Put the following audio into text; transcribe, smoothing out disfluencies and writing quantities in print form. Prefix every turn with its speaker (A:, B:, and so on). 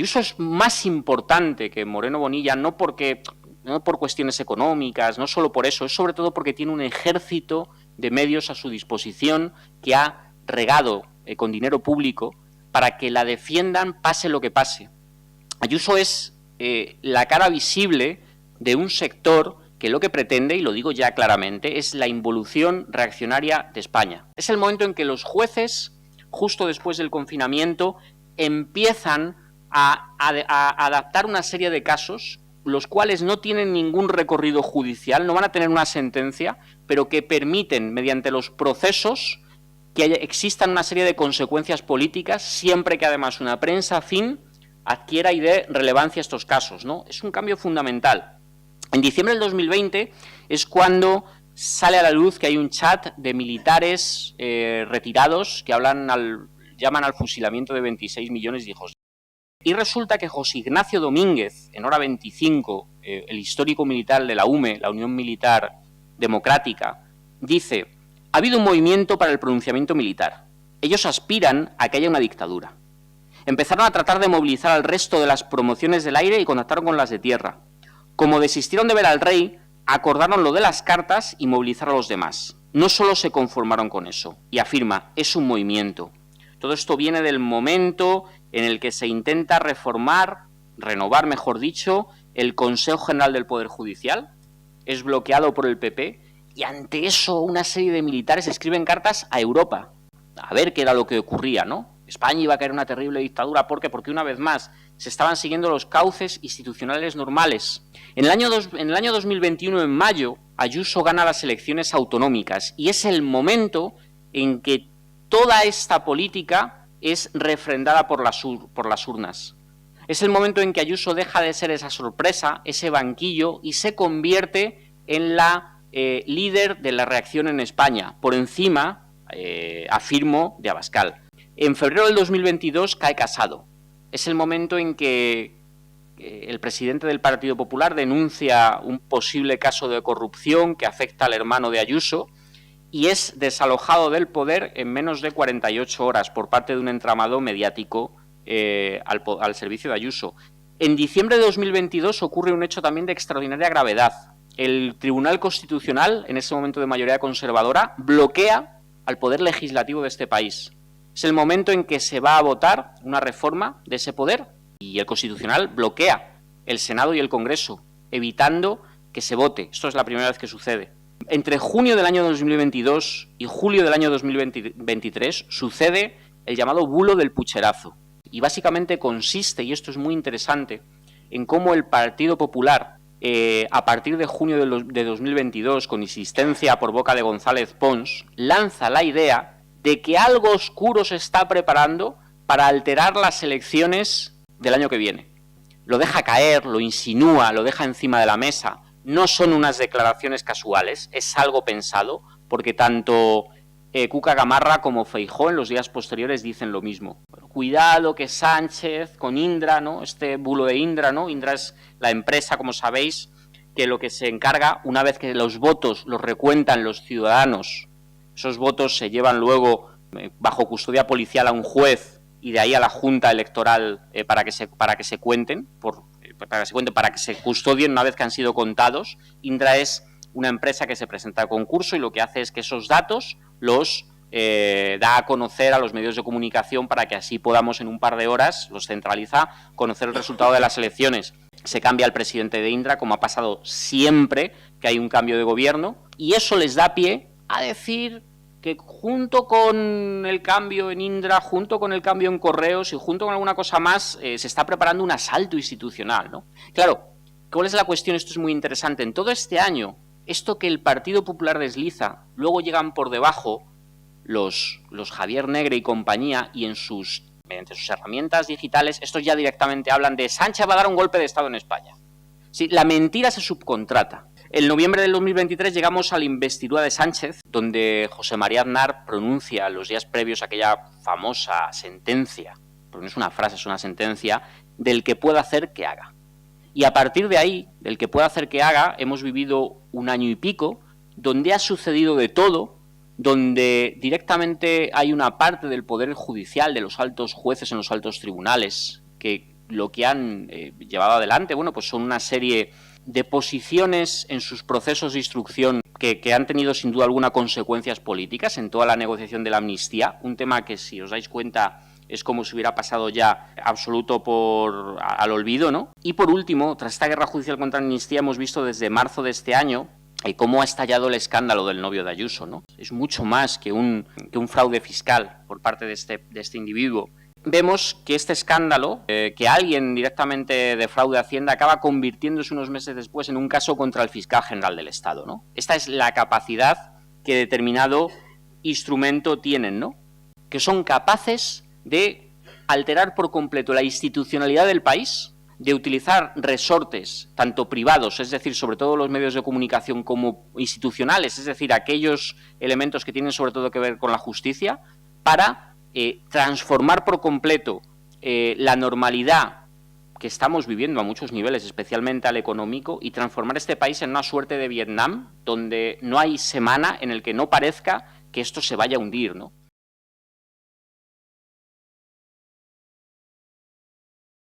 A: Ayuso es más importante que Moreno Bonilla, no por cuestiones económicas, no solo por eso, es sobre todo porque tiene un ejército de medios a su disposición que ha regado con dinero público para que la defiendan pase lo que pase. Ayuso es la cara visible de un sector que lo que pretende, y lo digo ya claramente, es la involución reaccionaria de España. Es el momento en que los jueces, justo después del confinamiento, empiezan a adaptar una serie de casos, los cuales no tienen ningún recorrido judicial, no van a tener una sentencia, pero que permiten, mediante los procesos, que existan una serie de consecuencias políticas, siempre que además una prensa afín adquiera y dé relevancia a estos casos, ¿no? Es un cambio fundamental. En diciembre del 2020 es cuando sale a la luz que hay un chat de militares retirados que llaman al fusilamiento de 26 millones de hijos. Y resulta que José Ignacio Domínguez, en hora 25, el histórico militar de la UME, la Unión Militar Democrática, dice: ha habido un movimiento para el pronunciamiento militar. Ellos aspiran a que haya una dictadura. Empezaron a tratar de movilizar al resto de las promociones del aire y contactaron con las de tierra. Como desistieron de ver al rey, acordaron lo de las cartas y movilizaron a los demás. No solo se conformaron con eso, y afirma, es un movimiento. Todo esto viene del momento en el que se intenta renovar, mejor dicho, el Consejo General del Poder Judicial, es bloqueado por el PP, y ante eso una serie de militares escriben cartas a Europa, a ver qué era lo que ocurría, ¿no? España iba a caer en una terrible dictadura. ¿Por qué? Porque una vez más se estaban siguiendo los cauces institucionales normales. En el año 2021, en mayo, Ayuso gana las elecciones autonómicas y es el momento en que toda esta política es refrendada por las urnas. Es el momento en que Ayuso deja de ser esa sorpresa, ese banquillo, y se convierte en la líder de la reacción en España, por encima, afirmo, de Abascal. En febrero del 2022 cae Casado. Es el momento en que el presidente del Partido Popular denuncia un posible caso de corrupción que afecta al hermano de Ayuso y es desalojado del poder en menos de 48 horas por parte de un entramado mediático al servicio de Ayuso. En diciembre de 2022 ocurre un hecho también de extraordinaria gravedad. El Tribunal Constitucional, en ese momento de mayoría conservadora, bloquea al poder legislativo de este país. Es el momento en que se va a votar una reforma de ese poder y el Constitucional bloquea el Senado y el Congreso, evitando que se vote. Esto es la primera vez que sucede. Entre junio del año 2022 y julio del año 2023 sucede el llamado bulo del pucherazo. Y básicamente consiste, y esto es muy interesante, en cómo el Partido Popular, a partir de junio de 2022, con insistencia por boca de González Pons, lanza la idea de que algo oscuro se está preparando para alterar las elecciones del año que viene. Lo deja caer, lo insinúa, lo deja encima de la mesa. No son unas declaraciones casuales, es algo pensado, porque tanto Cuca Gamarra como Feijóo en los días posteriores dicen lo mismo. Bueno, cuidado que Sánchez con Indra, ¿no? Este bulo de Indra, ¿no? Indra es la empresa, como sabéis, que lo que se encarga, una vez que los votos los recuentan los ciudadanos, esos votos se llevan luego bajo custodia policial a un juez y de ahí a la Junta Electoral para que se cuenten, para que se custodien una vez que han sido contados. Indra es una empresa que se presenta al concurso y lo que hace es que esos datos los da a conocer a los medios de comunicación para que así podamos en un par de horas, los centraliza, conocer el resultado de las elecciones. Se cambia el presidente de Indra, como ha pasado siempre que hay un cambio de gobierno, y eso les da pie a decir que junto con el cambio en Indra, junto con el cambio en Correos y junto con alguna cosa más, se está preparando un asalto institucional, ¿no? Claro, ¿cuál es la cuestión? Esto es muy interesante. En todo este año, esto que el Partido Popular desliza, luego llegan por debajo los Javier Negre y compañía y mediante sus herramientas digitales, estos ya directamente hablan de Sánchez va a dar un golpe de Estado en España. Sí, la mentira se subcontrata. En noviembre del 2023 llegamos a la investidura de Sánchez, donde José María Aznar pronuncia los días previos a aquella famosa sentencia, porque no es una frase, es una sentencia, del que pueda hacer que haga. Y a partir de ahí, del que pueda hacer que haga, hemos vivido un año y pico, donde ha sucedido de todo, donde directamente hay una parte del Poder Judicial, de los altos jueces en los altos tribunales, que lo que han llevado adelante, bueno, pues son una serie de posiciones en sus procesos de instrucción que han tenido sin duda alguna consecuencias políticas en toda la negociación de la amnistía, un tema que, si os dais cuenta, es como si hubiera pasado ya absoluto al olvido, ¿no? Y por último, tras esta guerra judicial contra la amnistía, hemos visto desde marzo de este año cómo ha estallado el escándalo del novio de Ayuso, ¿no? Es mucho más que un fraude fiscal por parte de este individuo. Vemos que este escándalo, que alguien directamente de fraude a Hacienda, acaba convirtiéndose unos meses después en un caso contra el fiscal general del Estado, ¿no? Esta es la capacidad que determinado instrumento tienen, ¿no? Que son capaces de alterar por completo la institucionalidad del país, de utilizar resortes, tanto privados, es decir, sobre todo los medios de comunicación, como institucionales, es decir, aquellos elementos que tienen sobre todo que ver con la justicia, para transformar por completo la normalidad que estamos viviendo a muchos niveles, especialmente al económico, y transformar este país en una suerte de Vietnam, donde no hay semana en el que no parezca que esto se vaya a hundir, ¿no?